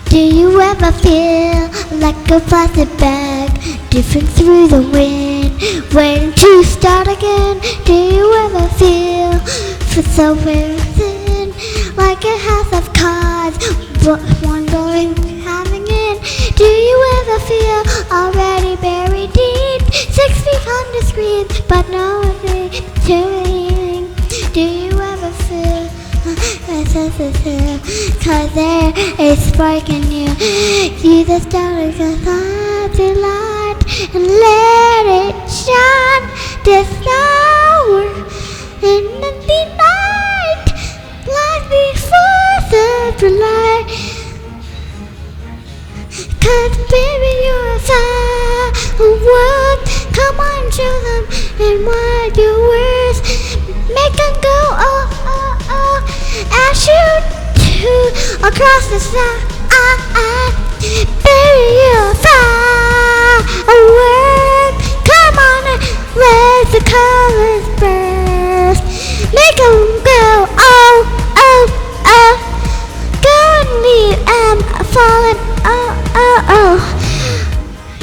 Do you ever feel like a plastic bag, drifting through the wind, waiting to start again? Do you ever feel so very thin, like a house of cards, but wondering having in? Do you ever feel already buried deep, 6 feet under screen, but no one doing? Do you ever feel? Cause there is spark in you. You the star of the light and let it shine this hour in the night, like the 4th of July. Cause baby you're a firework. Come on, show them and what your words. Make them go oh oh oh. I shoot across the sky. Baby, you're a firework. Come on and let the colors burst. Make them go oh oh oh. Go and leave and falling oh oh oh.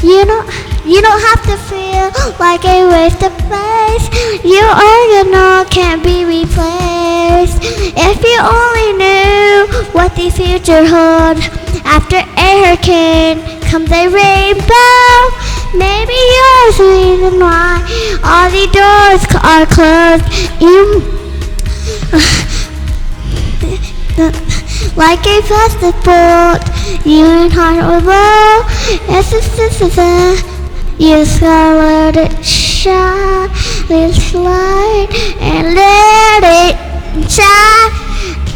You don't have to feel like a waste of place. Your organelle can't be replaced. If you only knew what the future holds. After a hurricane comes a rainbow. Maybe you're the reason why all the doors are closed. Like a plastic bolt, you and heart will blow. You just gotta let it shine, this light, and let it shine.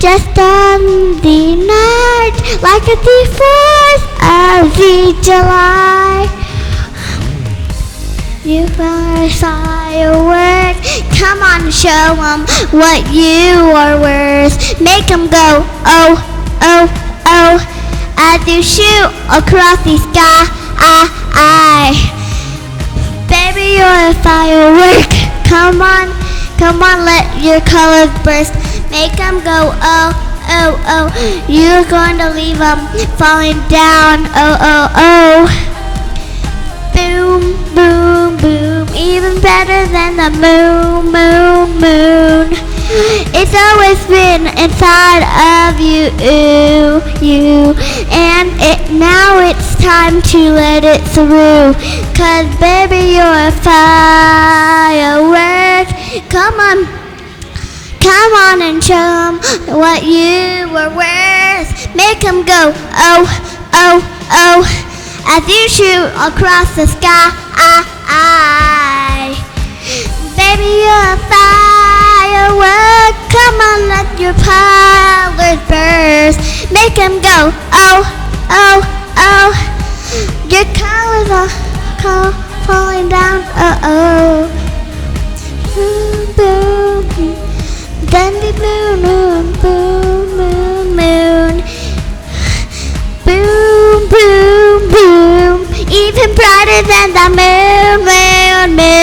Just on the night, like the 4th of July. You are a firework. Come on, show them what you are worth. Make them go oh oh oh as you shoot across the sky. Baby, you're a firework. Come on, let your colors burst. Make them go oh oh oh. You're going to leave them falling down oh oh oh. Boom, boom, boom, even better than the moon, moon, moon. It's always been inside of you, and now it's time to let it through. Cause baby, you're a firework. Come on and show 'em what you were worth. Make 'em go oh, oh, oh. As you shoot across the sky, baby, you're a firework. Come on, let your colors burst. Make them go, oh, oh, oh. Your colors are falling down, oh. Boom, boom, then the moon, boom, moon, moon. Boom, boom, boom, even brighter than the moon, moon, moon.